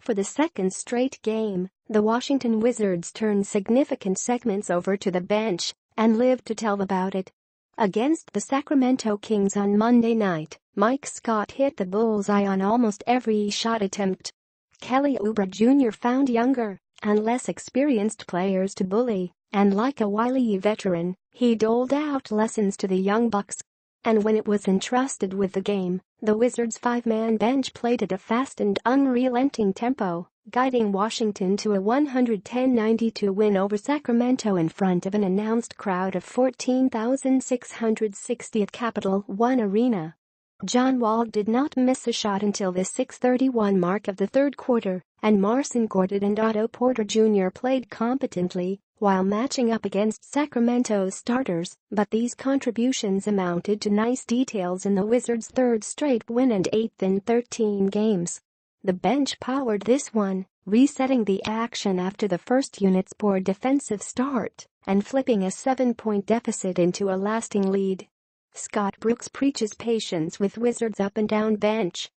For the second straight game, the Washington Wizards turned significant segments over to the bench and lived to tell about it. Against the Sacramento Kings on Monday night, Mike Scott hit the bullseye on almost every shot attempt. Kelly Oubre Jr. found younger and less experienced players to bully, and like a wily veteran, he doled out lessons to the young bucks. And when it was entrusted with the game, the Wizards' five-man bench played at a fast and unrelenting tempo, guiding Washington to a 110-92 win over Sacramento in front of an announced crowd of 14,660 at Capital One Arena. John Wall did not miss a shot until the 6:31 mark of the third quarter, and Marcin Gortat and Otto Jr. played competently while matching up against Sacramento's starters, but these contributions amounted to nice details in the Wizards' third straight win and eighth in 13 games. The bench powered this one, resetting the action after the first unit's poor defensive start and flipping a 7-point deficit into a lasting lead. Scott Brooks preaches patience with Wizards' up-and-down bench.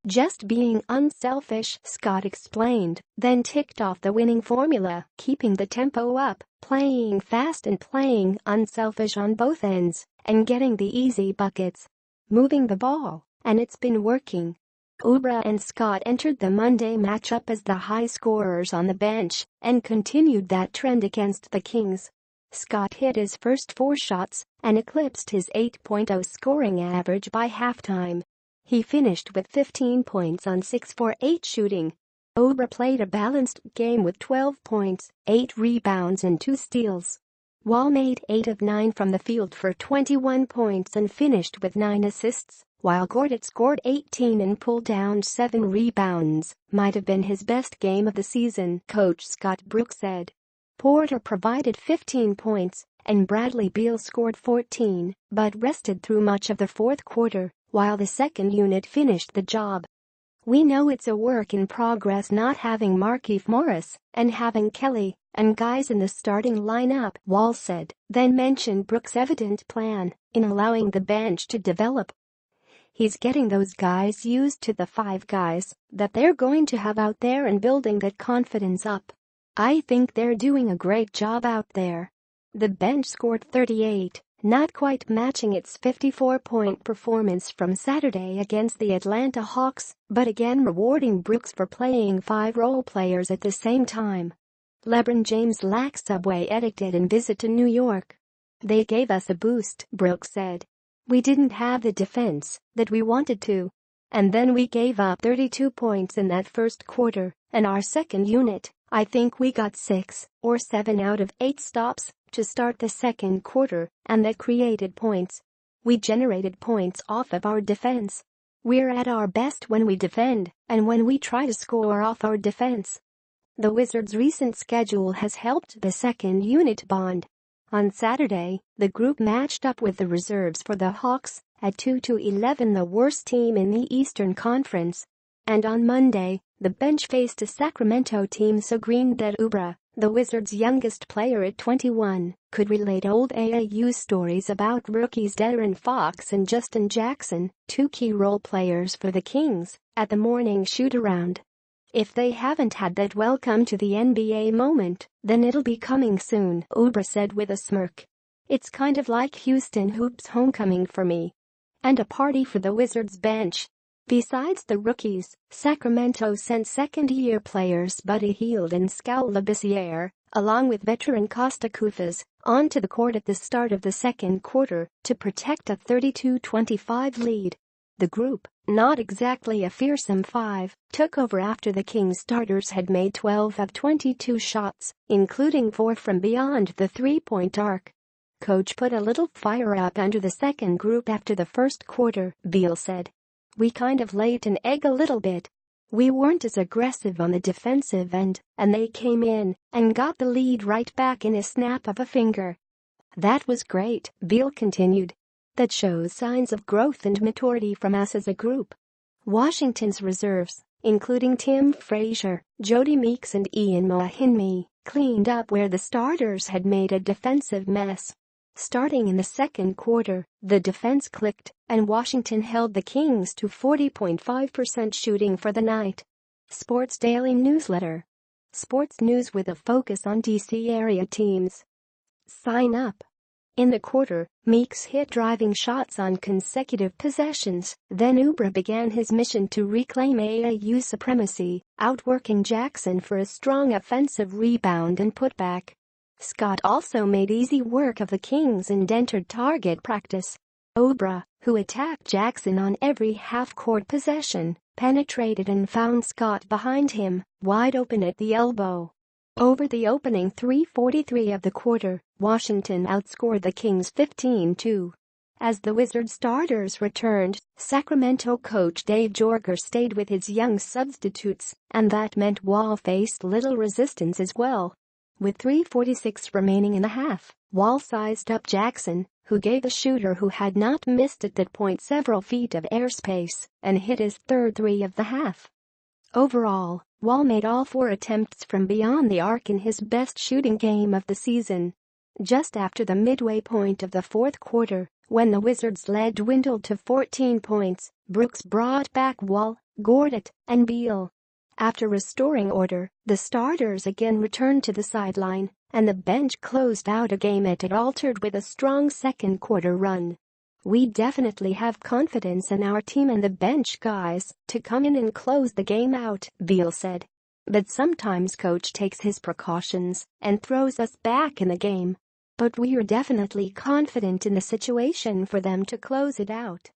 "Just being unselfish," Scott explained, then ticked off the winning formula, keeping the tempo up, playing fast and playing unselfish on both ends, and getting the easy buckets. Moving the ball, and it's been working. Oubre and Scott entered the Monday matchup as the high scorers on the bench and continued that trend against the Kings. Scott hit his first 4 shots and eclipsed his 8.0 scoring average by halftime. He finished with 15 points on 6-for-8 shooting. Oubre played a balanced game with 12 points, 8 rebounds and 2 steals. Wall made 8 of 9 from the field for 21 points and finished with 9 assists, while Gortat scored 18 and pulled down 7 rebounds. Might have been his best game of the season, Coach Scott Brooks said. Porter provided 15 points, and Bradley Beal scored 14, but rested through much of the fourth quarter, while the second unit finished the job. "We know it's a work in progress not having Markieff Morris and having Kelly and guys in the starting lineup," Wall said, then mentioned Brooks' evident plan in allowing the bench to develop. "He's getting those guys used to the 5 guys that they're going to have out there and building that confidence up. I think they're doing a great job out there." The bench scored 38, not quite matching its 54-point performance from Saturday against the Atlanta Hawks, but again rewarding Brooks for playing 5 role players at the same time. LeBron James lacks subway etiquette and visit to New York. "They gave us a boost," Brooks said. "We didn't have the defense that we wanted to. And then we gave up 32 points in that first quarter, and our second unit, I think we got 6 or 7 out of 8 stops to start the second quarter, and that created points. We generated points off of our defense. We're at our best when we defend and when we try to score off our defense." The Wizards' recent schedule has helped the second unit bond. On Saturday, the group matched up with the reserves for the Hawks at 2-11, the worst team in the Eastern Conference. And on Monday, the bench faced a Sacramento team so green that Oubre, the Wizards' youngest player at 21, could relate old AAU stories about rookies De'Aaron Fox and Justin Jackson, 2 key role players for the Kings, at the morning shoot-around. "If they haven't had that welcome to the NBA moment, then it'll be coming soon," Oubre said with a smirk. "It's kind of like Houston Hoops homecoming for me. And a party for the Wizards bench." Besides the rookies, Sacramento sent second-year players Buddy Hield and Skal Labissiere, along with veteran Kosta Koufas, onto the court at the start of the second quarter to protect a 32-25 lead. The group, not exactly a fearsome 5, took over after the Kings starters had made 12 of 22 shots, including 4 from beyond the three-point arc. "Coach put a little fire up under the second group after the first quarter," Beal said. "We kind of laid an egg a little bit. We weren't as aggressive on the defensive end, and they came in and got the lead right back in a snap of a finger. That was great," Beal continued. "That shows signs of growth and maturity from us as a group." Washington's reserves, including Tim Frazier, Jody Meeks and Ian Mahinmi, cleaned up where the starters had made a defensive mess. Starting in the second quarter, the defense clicked, and Washington held the Kings to 40.5% shooting for the night. Sports Daily Newsletter. Sports news with a focus on DC area teams. Sign up. In the quarter, Meeks hit driving shots on consecutive possessions, then Oubre began his mission to reclaim AAU supremacy, outworking Jackson for a strong offensive rebound and putback. Scott also made easy work of the Kings and entered target practice. Oubre, who attacked Jackson on every half-court possession, penetrated and found Scott behind him, wide open at the elbow. Over the opening 3:43 of the quarter, Washington outscored the Kings 15-2. As the Wizards starters returned, Sacramento coach Dave Joerger stayed with his young substitutes, and that meant Wall faced little resistance as well. With 3:46 remaining in the half, Wall sized up Jackson, who gave the shooter who had not missed at that point several feet of airspace, and hit his third three of the half. Overall, Wall made all 4 attempts from beyond the arc in his best shooting game of the season. Just after the midway point of the fourth quarter, when the Wizards' lead dwindled to 14 points, Brooks brought back Wall, Gortat, and Beal. After restoring order, the starters again returned to the sideline, and the bench closed out a game it had altered with a strong second quarter run. "We definitely have confidence in our team and the bench guys to come in and close the game out," Beal said. "But sometimes coach takes his precautions and throws us back in the game. But we're definitely confident in the situation for them to close it out."